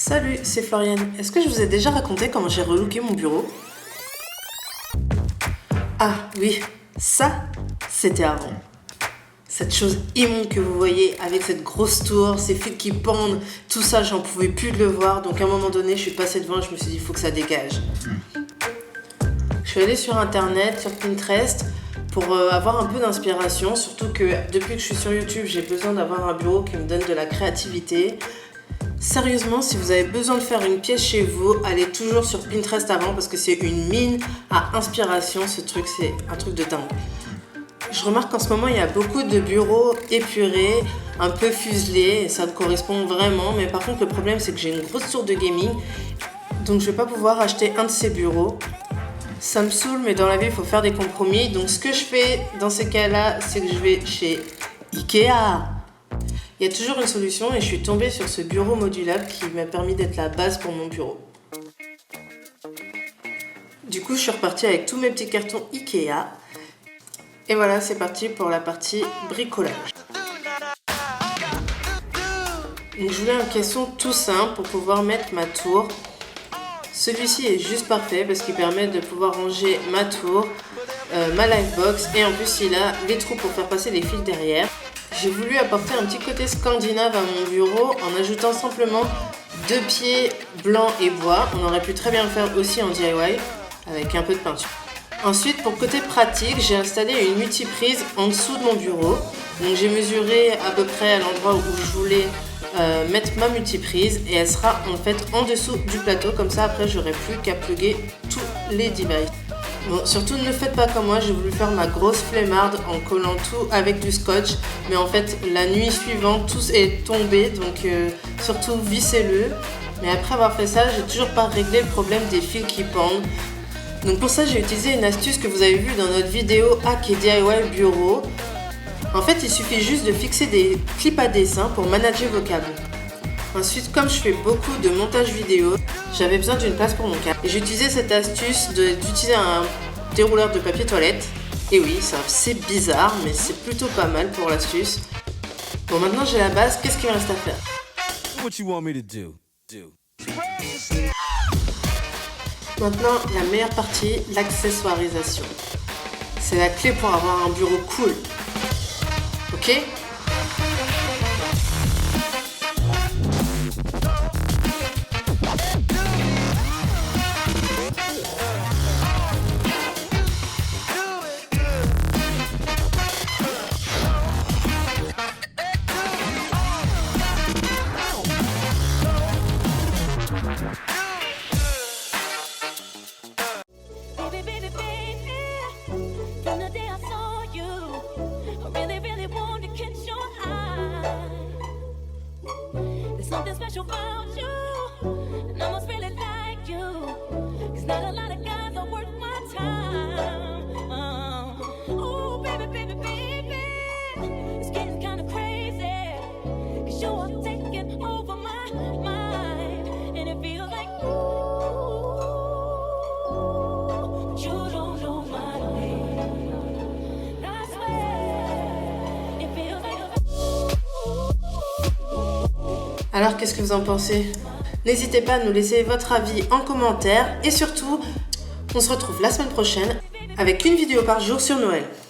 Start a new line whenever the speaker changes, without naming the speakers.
Salut, c'est Floriane. Est-ce que je vous ai déjà raconté comment j'ai relooké mon bureau? Ah oui, ça, c'était avant. Cette chose immonde que vous voyez avec cette grosse tour, ces fils qui pendent, tout ça, j'en pouvais plus de le voir. Donc à un moment donné, je suis passée devant et je me suis dit, il faut que ça dégage. Je suis allée sur internet, sur Pinterest, pour avoir un peu d'inspiration. Surtout que depuis que je suis sur YouTube, j'ai besoin d'avoir un bureau qui me donne de la créativité. Sérieusement, si vous avez besoin de faire une pièce chez vous, allez toujours sur Pinterest avant parce que c'est une mine à inspiration. Ce truc, c'est un truc de dingue. Je remarque qu'en ce moment, il y a beaucoup de bureaux épurés, un peu fuselés, et ça me correspond vraiment. Mais par contre, le problème, c'est que j'ai une grosse tour de gaming, donc je ne vais pas pouvoir acheter un de ces bureaux. Ça me saoule, mais dans la vie, il faut faire des compromis. Donc ce que je fais dans ces cas-là, c'est que je vais chez Ikea. Il y a toujours une solution et je suis tombée sur ce bureau modulable qui m'a permis d'être la base pour mon bureau. Du coup, je suis repartie avec tous mes petits cartons Ikea. Et voilà, c'est parti pour la partie bricolage. Donc, je voulais un caisson tout simple pour pouvoir mettre ma tour. Celui-ci est juste parfait parce qu'il permet de pouvoir ranger ma tour, ma livebox et en plus il a les trous pour faire passer les fils derrière. J'ai voulu apporter un petit côté scandinave à mon bureau en ajoutant simplement 2 pieds blancs et bois. On aurait pu très bien le faire aussi en DIY avec un peu de peinture. Ensuite, pour côté pratique, j'ai installé une multiprise en dessous de mon bureau. Donc j'ai mesuré à peu près à l'endroit où je voulais mettre ma multiprise et elle sera en fait en dessous du plateau. Comme ça, après, j'aurai plus qu'à plugger tous les devices. Bon, surtout ne faites pas comme moi, j'ai voulu faire ma grosse flemmarde en collant tout avec du scotch. Mais en fait, la nuit suivante, tout est tombé, donc surtout vissez-le. Mais après avoir fait ça, j'ai toujours pas réglé le problème des fils qui pendent. Donc pour ça, j'ai utilisé une astuce que vous avez vue dans notre vidéo Hack et DIY Bureau. En fait, il suffit juste de fixer des clips à dessin pour manager vos câbles. Ensuite, comme je fais beaucoup de montage vidéo, j'avais besoin d'une place pour mon câble. Et j'ai utilisé cette astuce d'utiliser un dérouleur de papier toilette. Et oui, c'est bizarre, mais c'est plutôt pas mal pour l'astuce. Bon, maintenant j'ai la base, qu'est-ce qu'il me reste à faire? Maintenant, la meilleure partie, l'accessoirisation. C'est la clé pour avoir un bureau cool. Ok?
Something special about you, and I must really like you, 'cause not a lot of guys are worth my time. Oh, baby, baby, baby, it's getting kind of crazy, 'cause you are taking over my mind, and it feels like ooh, but you don't know my name. I swear, it feels like
Alors, qu'est-ce que vous en pensez? N'hésitez pas à nous laisser votre avis en commentaire et surtout, on se retrouve la semaine prochaine avec une vidéo par jour sur Noël.